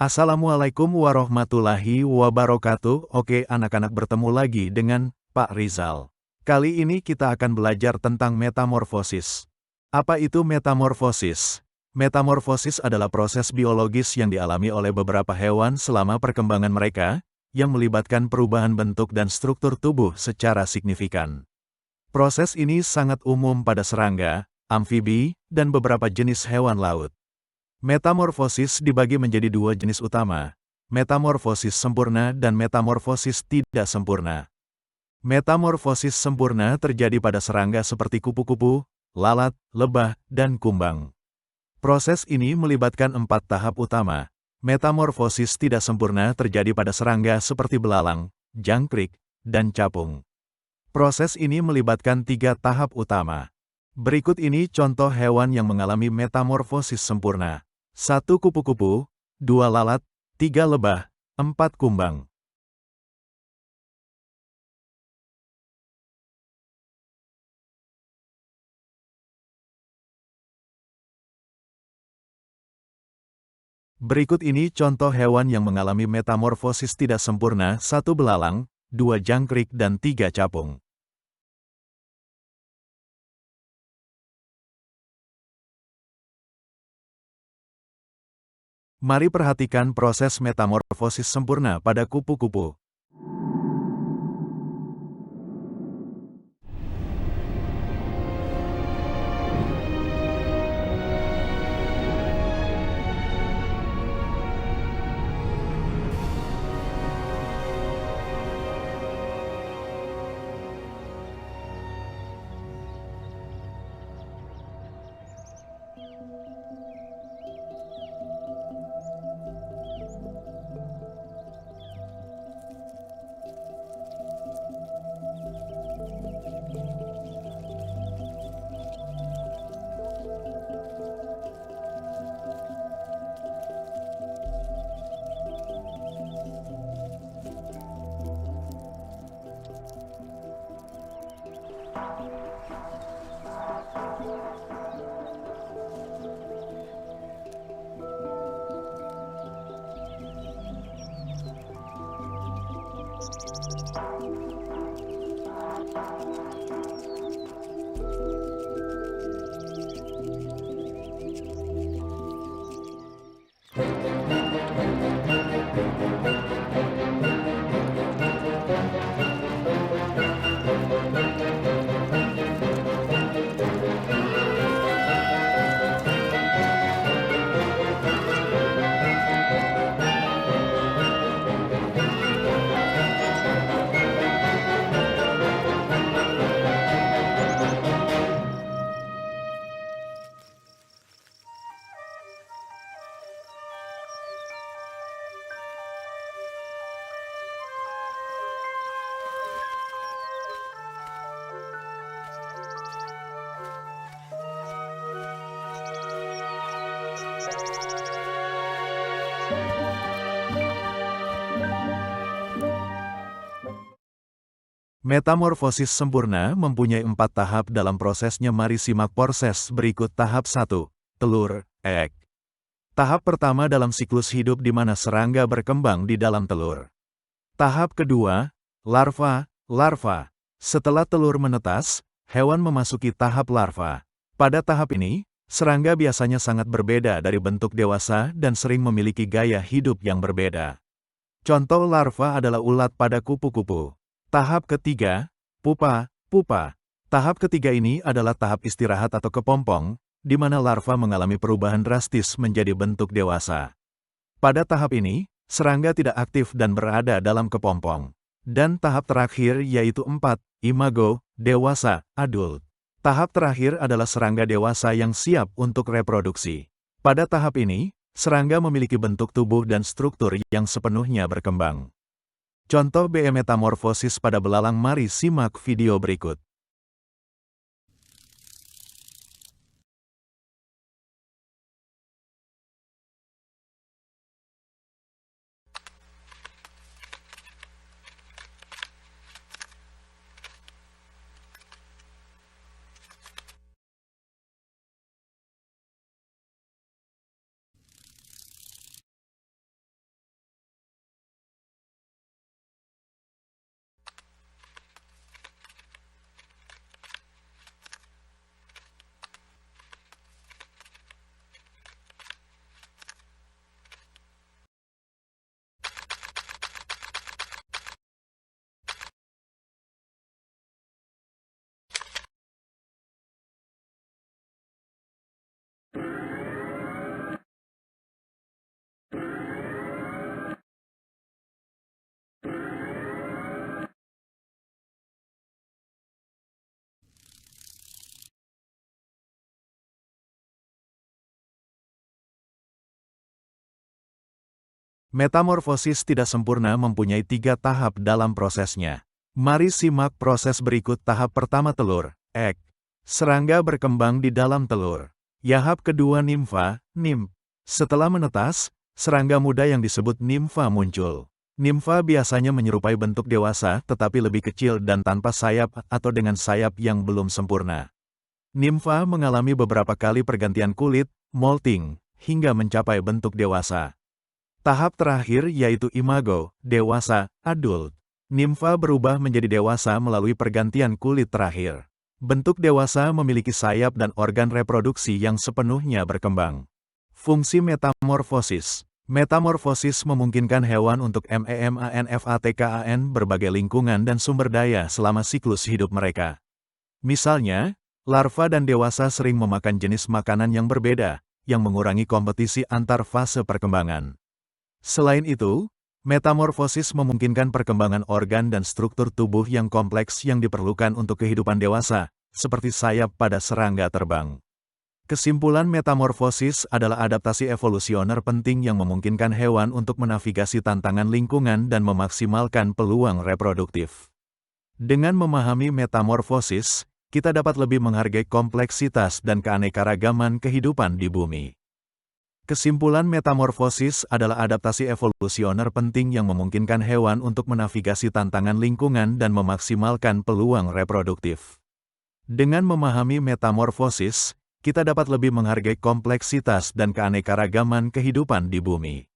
Assalamualaikum warahmatullahi wabarakatuh. Oke anak-anak, bertemu lagi dengan Pak Rizal. Kali ini kita akan belajar tentang metamorfosis. Apa itu metamorfosis? Metamorfosis adalah proses biologis yang dialami oleh beberapa hewan selama perkembangan mereka, yang melibatkan perubahan bentuk dan struktur tubuh secara signifikan. Proses ini sangat umum pada serangga, amfibi, dan beberapa jenis hewan laut. Metamorfosis dibagi menjadi dua jenis utama, metamorfosis sempurna dan metamorfosis tidak sempurna. Metamorfosis sempurna terjadi pada serangga seperti kupu-kupu, lalat, lebah, dan kumbang. Proses ini melibatkan 4 tahap utama. Metamorfosis tidak sempurna terjadi pada serangga seperti belalang, jangkrik, dan capung. Proses ini melibatkan 3 tahap utama. Berikut ini contoh hewan yang mengalami metamorfosis sempurna. 1 kupu-kupu, 2 lalat, 3 lebah, 4 kumbang. Berikut ini contoh hewan yang mengalami metamorfosis tidak sempurna, 1 belalang, 2 jangkrik dan 3 capung. Mari perhatikan proses metamorfosis sempurna pada kupu-kupu. Metamorfosis sempurna mempunyai 4 tahap dalam prosesnya. Mari simak proses berikut. Tahap 1. Telur, egg. Tahap pertama dalam siklus hidup di mana serangga berkembang di dalam telur. Tahap kedua, larva, larva. Setelah telur menetas, hewan memasuki tahap larva. Pada tahap ini, serangga biasanya sangat berbeda dari bentuk dewasa dan sering memiliki gaya hidup yang berbeda. Contoh larva adalah ulat pada kupu-kupu. Tahap ketiga, pupa, pupa. Tahap ketiga ini adalah tahap istirahat atau kepompong, di mana larva mengalami perubahan drastis menjadi bentuk dewasa. Pada tahap ini, serangga tidak aktif dan berada dalam kepompong. Dan tahap terakhir yaitu 4, imago, dewasa, adult. Tahap terakhir adalah serangga dewasa yang siap untuk reproduksi. Pada tahap ini, serangga memiliki bentuk tubuh dan struktur yang sepenuhnya berkembang. Contoh metamorfosis pada belalang. Mari simak video berikut. Metamorfosis tidak sempurna mempunyai 3 tahap dalam prosesnya. Mari simak proses berikut. Tahap pertama telur, egg. Serangga berkembang di dalam telur. Tahap kedua nimfa, nymph. Setelah menetas, serangga muda yang disebut nimfa muncul. Nimfa biasanya menyerupai bentuk dewasa tetapi lebih kecil dan tanpa sayap atau dengan sayap yang belum sempurna. Nimfa mengalami beberapa kali pergantian kulit, molting, hingga mencapai bentuk dewasa. Tahap terakhir yaitu imago, dewasa, adult. Nimfa berubah menjadi dewasa melalui pergantian kulit terakhir. Bentuk dewasa memiliki sayap dan organ reproduksi yang sepenuhnya berkembang. Fungsi metamorfosis. Metamorfosis memungkinkan hewan untuk memanfaatkan berbagai lingkungan dan sumber daya selama siklus hidup mereka. Misalnya, larva dan dewasa sering memakan jenis makanan yang berbeda, yang mengurangi kompetisi antar fase perkembangan. Selain itu, metamorfosis memungkinkan perkembangan organ dan struktur tubuh yang kompleks yang diperlukan untuk kehidupan dewasa, seperti sayap pada serangga terbang. Kesimpulan, metamorfosis adalah adaptasi evolusioner penting yang memungkinkan hewan untuk menavigasi tantangan lingkungan dan memaksimalkan peluang reproduktif. Dengan memahami metamorfosis, kita dapat lebih menghargai kompleksitas dan keanekaragaman kehidupan di bumi. Kesimpulan, metamorfosis adalah adaptasi evolusioner penting yang memungkinkan hewan untuk menavigasi tantangan lingkungan dan memaksimalkan peluang reproduktif. Dengan memahami metamorfosis, kita dapat lebih menghargai kompleksitas dan keanekaragaman kehidupan di bumi.